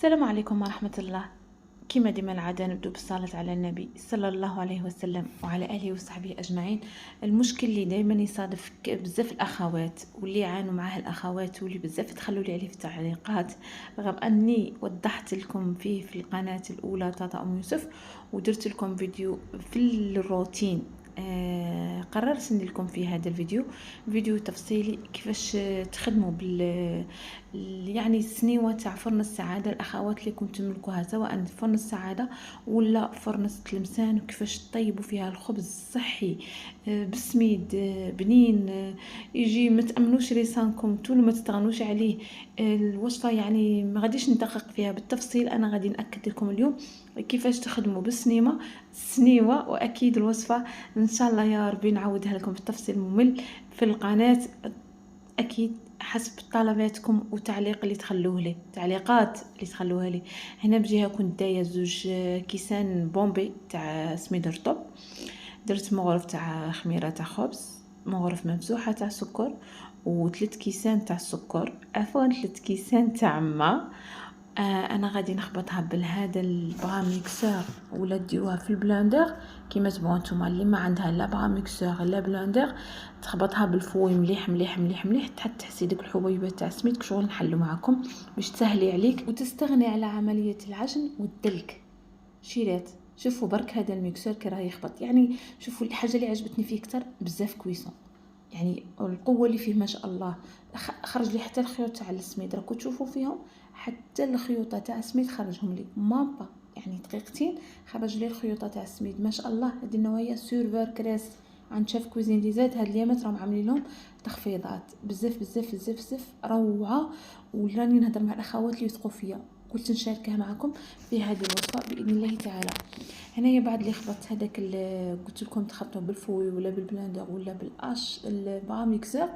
السلام عليكم ورحمة الله. كما ديما العادة نبدو بالصلاة على النبي صلى الله عليه وسلم وعلى آله وصحبه أجمعين. المشكل اللي دايما يصادف بزاف الأخوات واللي يعانوا معاه الأخوات واللي بزاف تخلوا لي عليه في التعليقات، رغم أني وضحت لكم فيه في القناة الأولى تاتا أم يوسف ودرت لكم فيديو في الروتين. قررت ندير لكم في هذا فيديو تفصيلي كيفاش تخدموا يعني السنيوه تاع فرن السعاده الاخوات اللي كنتم تملكوها، سواء فرن السعاده ولا فرن التلمسان، وكيفاش تطيبوا فيها الخبز الصحي بسميد بنين يجي ما تامنوش ريسانكم طول ما تستغنوش عليه. الوصفه يعني ما غاديش ندقق فيها بالتفصيل، انا غادي ناكد لكم اليوم كيفاش تخدموا بالسنيوه، واكيد الوصفه ان شاء الله يا ربي نعودها لكم بالتفصيل ممل في القناه، اكيد حسب طلباتكم وتعليق اللي تخلوه لي، تعليقات اللي تخلوها لي. هنا بجهه كنت دايه زوج كيسان بومبي تاع سميد رطب، درت مغرف تاع خميره تاع خبز، مغرف ممسوحه تاع سكر، وثلاث كيسان تاع السكر، عفوا 3 كيسان تاع ما. انا غادي نخبطها بهذا البغا ميكسور، ولا ديروها في البلندر كيما تبغوا نتوما. اللي ما عندها لا بغا ميكسور لا بلندر تخبطها بالفوي مليح مليح مليح مليح حتى تحسي ديك الحبيبات تاع سميتك شغل نحلو معكم باش تسهلي عليك وتستغني على عمليه العجن والدلك. شيرات شوفوا برك هذا الميكسور كي راه يخبط، يعني شوفوا الحاجه اللي عجبتني فيه اكثر بزاف كويسون، يعني القوه اللي فيه ما شاء الله. خرج لي حتى الخيوط تاع السميد، راكم تشوفوا فيهم حتى الخيوطه تاع السميد خرجهم لي مامبا، يعني دقيقتين خرج لي الخيوطه تاع السميد ما شاء الله. هذه النوعيه سيرفر كريس عند شاف كوزين دي زاد، هاد اليامات راهم عاملين لهم تخفيضات بزاف بزاف بزاف بزاف روعه. وراني نهضر مع الاخوات اللي يثقوا فيا قلت نشاركها معكم في هذه الوصفه باذن الله تعالى. هنايا بعد اللي خبطت هذاك اللي قلت لكم تخبطوه بالفوي ولا بالبلندر ولا بالاش البغا ميكسور،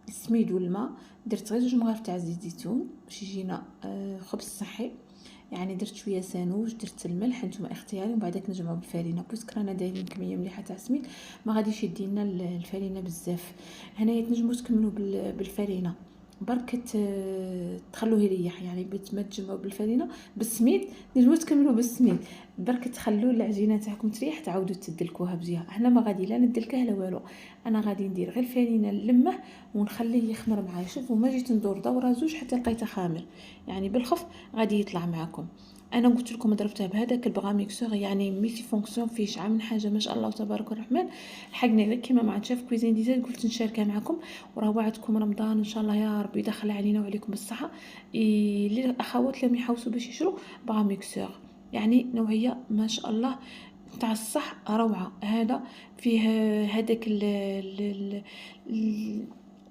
السميد والماء. درت غير 2 مغارف تاع زيت زيتون باش يجينا خبز صحي، يعني درت شويه سانوج، درت الملح نتوما اختياري، ومن بعد نجمعوا بالفارينه بوسك رانا دايرين كميه مليحه تاع سميد ما غاديش يدينا الفارينه بزاف. هنايا تنجموا تكملوا بالفارينه برك تخلوه يريح، يعني ما تجمعوا بالفارينه بالسميد نجموا تكملوا بالسميد برك تخلوا العجينه تاعكم تريح تعاودوا تدلكوها بجهه. هنا ما غادي لا ندلكه لا والو، انا غادي ندير غير الفارينه نلمه ونخليه يخمر معايا. شوفوا ما جيت ندور دوره زوج حتى لقيته خامر، يعني بالخف غادي يطلع معكم. انا قلت لكم ضربتها بهذاك البغا ميكسور، يعني ميتي فونكسيون فيه شعب من حاجه ما شاء الله تبارك الرحمن. لحقني غير كيما مع شاف كويزين ديزاين قلت نشاركها معكم، وراه وعدكم رمضان ان شاء الله يا ربي يدخل علينا وعليكم بالصحه. اللي الاخوات لم يحوسوا باش يشروا بغا ميكسور، يعني نوعيه ما شاء الله تاع الصح روعه. هذا فيه هذاك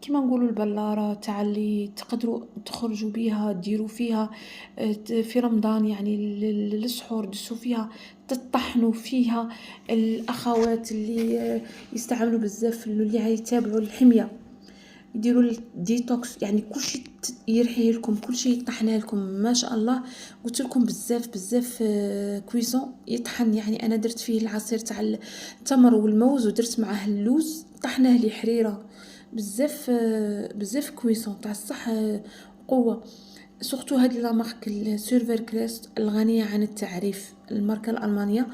كيما نقولوا البلاره تاع اللي تقدروا تخرجوا بيها ديروا فيها في رمضان، يعني للسحور دسوا فيها تطحنوا فيها. الاخوات اللي يستعملوا بزاف اللي يتابعوا الحميه يديروا الديتوكس، يعني كلشي يرحيه لكم، كلشي يطحنه لكم ما شاء الله. قلت لكم بزاف بزاف كويسون يطحن، يعني انا درت فيه العصير تاع التمر والموز ودرت معاه اللوز طحناه لي حريره بزاف بزاف كويسون تاع الصح قوه. سورتو هذه لا مارك السيرفر كريست الغنيه عن التعريف، الماركه الالمانيه.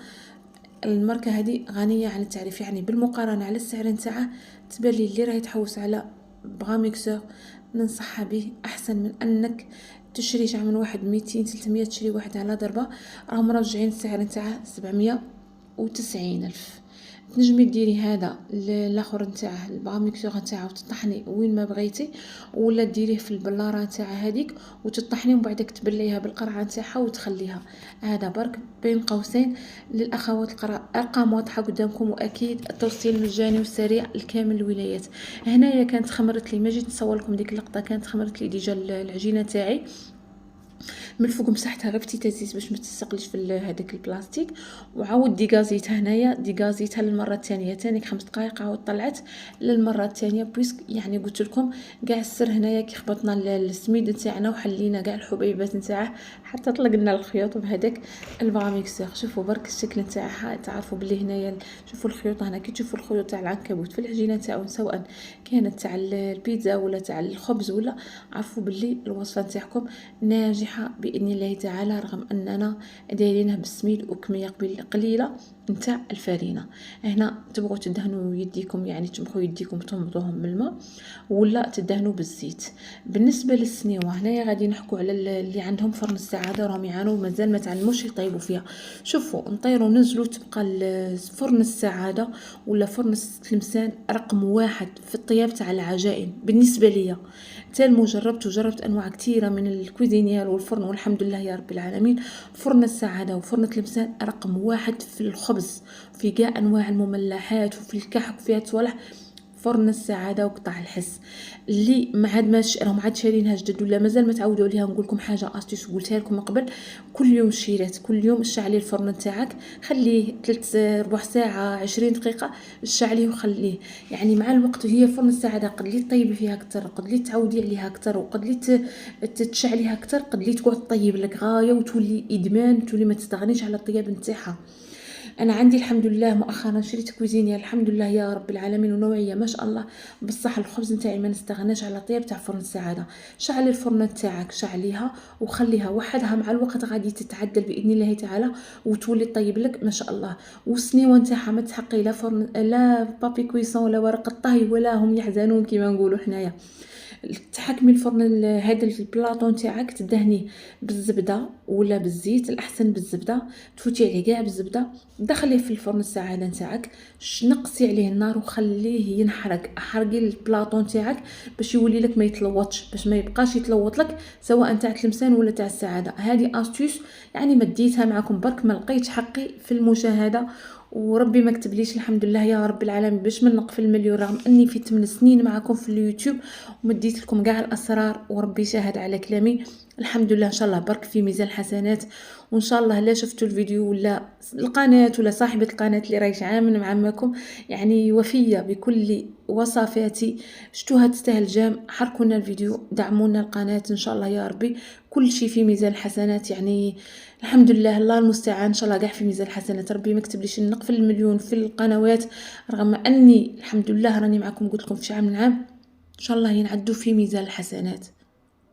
الماركه هذه غنيه عن التعريف، يعني بالمقارنه على السعر نتاعه تبان لي اللي راهي تحوس على بغا ميكسور ننصحها به احسن من انك تشري شحال من واحد 200 300 تشري واحد على ضربه، راهم مرجعين السعر نتاعه 790 الف. تنجمي ديري هذا الاخر نتاعه البغا ميكسور نتاعه وتطحني وين ما بغيتي، ولا ديريه في البلاره نتاعها هذيك وتطحني ومن بعدك تبليها بالقرعه نتاعها وتخليها. هذا برك بين قوسين للاخوات القراء، ارقام واضحه قدامكم، واكيد التوصيل مجاني والسريع لكامل الولايات. هنايا كانت خمرت لي، ما جيت نصور لكم ديك اللقطه، كانت خمرت لي ديجا العجينه تاعي من الفوق مسحتها غير فتيتاتيس باش ما تستقلش في هذاك البلاستيك، وعاود ديغازيتها هنايا، ديغازيتها للمره الثانيه تانيك 5 دقائق، عاود طلعت للمره الثانيه بويسك يعني قلت لكم كاع السر هنايا كي خبطنا السميد نتاعنا وحلينا كاع الحبيبات نتاعه حتى طلقنا الخيوط بهذاك الباميكسور. شوفوا برك الشكل نتاعها، تعرفوا بلي هنايا شوفوا الخيوط هنا كي تشوفوا الخيوط تاع العنكبوت في العجينه تاعو سواء كانت تاع البيتزا ولا تاع الخبز ولا، عرفوا بلي الوصفه نتاعكم ناجحه باذن الله تعالى، رغم اننا دايرينها بالسميد وكميه قليله نتاع الفرينه. هنا تبغوا تدهنوا يديكم يعني تمخوا يديكم تنبضوهم بالماء ولا تدهنوا بالزيت. بالنسبه للسنيوه هنايا غادي نحكوا على اللي عندهم فرن السعاده راهم يعانوا مازال ما تعلموش يطيبوا فيها. شوفوا نطيروا ننزلوا تبقى فرن السعاده ولا فرن التلمسان رقم 1 في الطياب تاع العجائن بالنسبه ليا. تالمو جربت انواع كثيره من الكويزينيال والفرن والحمد لله يا رب العالمين. فرن السعاده وفرن التلمسان رقم 1 في الخبز، في كاع انواع المملحات وفي الكحك وفيها تصوالح. فرن السعاده وقطع الحس اللي ما عاد ماش راهم عاد شارينها جدد ولا مازال ما تعودوا عليها. نقول لكم حاجه استيس قلتها لكم من قبل، كل يوم شيرات كل يوم شعلي الفرن نتاعك، خليه 3 ربع ساعه 20 دقيقه شعليه وخليه. يعني مع الوقت هي فرن السعاده قد لي طيبي فيها اكثر، قد لي تعودي عليها اكثر، وقد لي تشعليها اكثر، قد لي تقعد طيب لك غايه وتولي ادمان، تولي ما تستغنيش على الطياب نتاعها. انا عندي الحمد لله مؤخرا شريت كويزينيا الحمد لله يا رب العالمين ونوعيه ما شاء الله. بصح الخبز نتاعي ما نستغناش على طياب تاع فرن السعاده. شعلي الفرن تاعك شعليها وخليها وحدها، مع الوقت غادي تتعدل باذن الله تعالى وتولي طيب لك ما شاء الله. والسنيوه نتاعها ما تحقي لا فرن لا بابي كويسون ولا ورق الطهي ولا هم يحزنون كيما نقولوا حنايا. تحكمي الفرن هذا البلاطو نتاعك تدهنيه بالزبده ولا بالزيت، الاحسن بالزبده، تفوتي عليه كاع بالزبده، دخليه في الفرن السعاده نتاعك، نقصي عليه النار وخليه ينحرق. حرقي البلاطو نتاعك باش يولي لك ما يتلوطش، باش ما يبقاش يتلوط لك سواء تاع التلمسان ولا تاع السعاده. هذه استيس يعني مديتها معكم برك ما لقيتش حقي في المشاهده، وربي ما كتبليش الحمد لله يا رب العالمين باش من نقفل المليون، رغم اني في 8 سنين معكم في اليوتيوب ومديت لكم كاع الاسرار وربي شاهد على كلامي. الحمد لله ان شاء الله برك في ميزان الحسنات. وان شاء الله لا شفتوا الفيديو ولا القناه ولا صاحبه القناه اللي راهي عامل معكم يعني وفيه بكل وصفاتي شتوها تستاهل جام، حركونا الفيديو دعمونا القناه ان شاء الله يا ربي. كل شيء في ميزان الحسنات يعني الحمد لله، الله المستعان. ان شاء الله كاع في ميزان الحسنات، ربي ما كتبليش نقفل المليون في القنوات، رغم اني الحمد لله راني معكم قلت لكم في شي عام من عام ان شاء الله ينعدوا في ميزان الحسنات.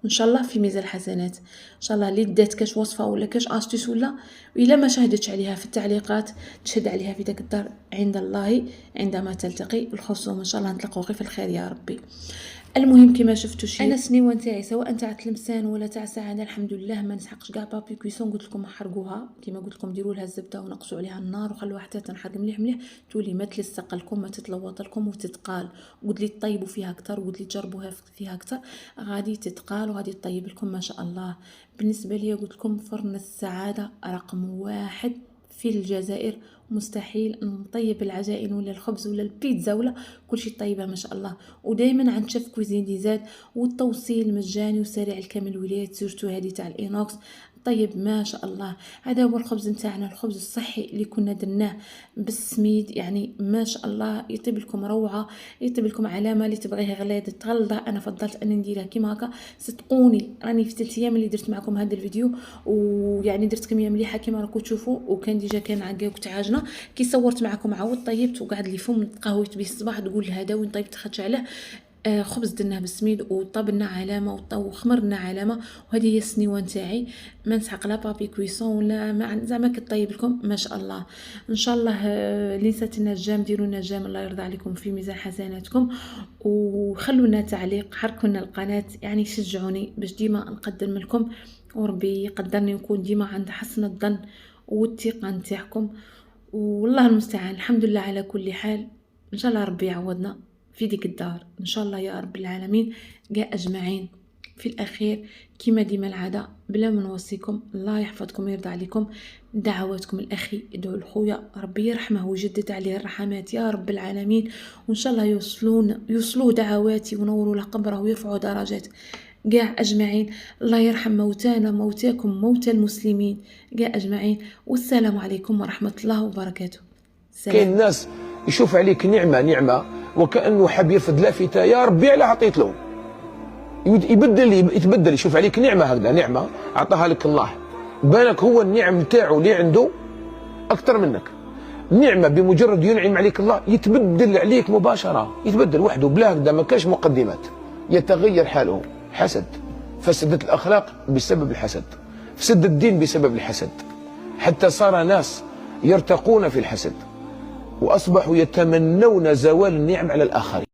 ان شاء الله في ميزان الحسنات ان شاء الله. اللي دات كاش وصفه ولا كاش استيس ولا الا ما شاهدتش عليها في التعليقات تشهد عليها في داك الدار عند الله عندما تلتقي الخصوم. ان شاء الله نتلاقوا غير في الخير يا ربي. المهم كما شفتوا شي انا سنيوه نتاعي سواء تاع تلمسان ولا تاع سعاده الحمد لله ما نسحقش كاع بابي كويسون. قلت لكم حرقوها كما قلت لكم، ديروا لها الزبده ونقصوا عليها النار وخلوها حتى تنحرق مليح مليح، تولي ما تلصق لكم ما تتلوط لكم وتتقال. وقلت لي طيبوا فيها اكثر وقلت لي تجربوها فيها اكثر، غادي تتقال وغادي تطيب لكم ما شاء الله. بالنسبه لي قلت لكم فرن السعاده رقم 1 في الجزائر، مستحيل نطيب العجائن ولا الخبز ولا البيتزا ولا كل شيء طيبه ما شاء الله. ودائما عند شيف كويزين دي زاد، والتوصيل مجاني وسريع الكامل الولايات سيرتو هذه تاع الانوكس طيب ما شاء الله. هذا هو الخبز نتاعنا، الخبز الصحي اللي كنا درناه بالسميد يعني ما شاء الله يطيب لكم روعه، يطيب لكم علامه اللي تبغيها غليظ تغلظه. انا فضلت اني نديرها كيما هكا. صدقوني راني في 3 ايام اللي درت معكم هذا الفيديو ويعني درت كميه مليحه كيما راكم تشوفوا، وكان ديجا كان عكاك تعاجنا كي صورت معكم عاود طيبت وقعد لي فم تقهويت به الصباح تقول هذا وين طيبت خدش عليه. خبز درناه بالسميد وطبنا علامه وخمرنا علامه. وهذه هي السنيوه نتاعي، ما نسحق لا بابي كويسون ولا زعما كطيب لكم ما شاء الله. ان شاء الله اللي نسات النجام ديروا النجام الله يرضى عليكم في ميزان حسناتكم، وخلونا تعليق حركونا القناه يعني شجعوني باش ديما نقدم لكم، وربي يقدرني ونكون ديما عند حسن الظن والثقه نتاعكم. والله المستعان. الحمد لله على كل حال. ان شاء الله ربي يعوضنا في ديك الدار ان شاء الله يا رب العالمين كاع اجمعين. في الاخير كما ديما العاده بلا ما نوصيكم الله يحفظكم ويرضى عليكم، دعواتكم الاخي ادعوا لخويا ربي يرحمه ويجدد عليه الرحمات يا رب العالمين، وان شاء الله يوصلوه دعواتي ونوروا له قبره ويرفعوا درجات كاع أجمعين. الله يرحم موتانا موتاكم موتى المسلمين كاع أجمعين. والسلام عليكم ورحمة الله وبركاته. كاين الناس يشوف عليك نعمة وكأنه حاب يرفد لافتة، يا ربي على عطيت له، يتبدل يشوف عليك نعمة، هكذا نعمة عطاها لك الله، بالك هو النعم نتاعو اللي عنده أكثر منك. نعمة بمجرد ينعم عليك الله يتبدل عليك مباشرة، يتبدل وحده بلا هكذا، ما كاش مقدمات، يتغير حاله. حسد، فسدت الأخلاق بسبب الحسد، فسد الدين بسبب الحسد، حتى صار ناس يرتقون في الحسد وأصبحوا يتمنون زوال النعم على الآخرين.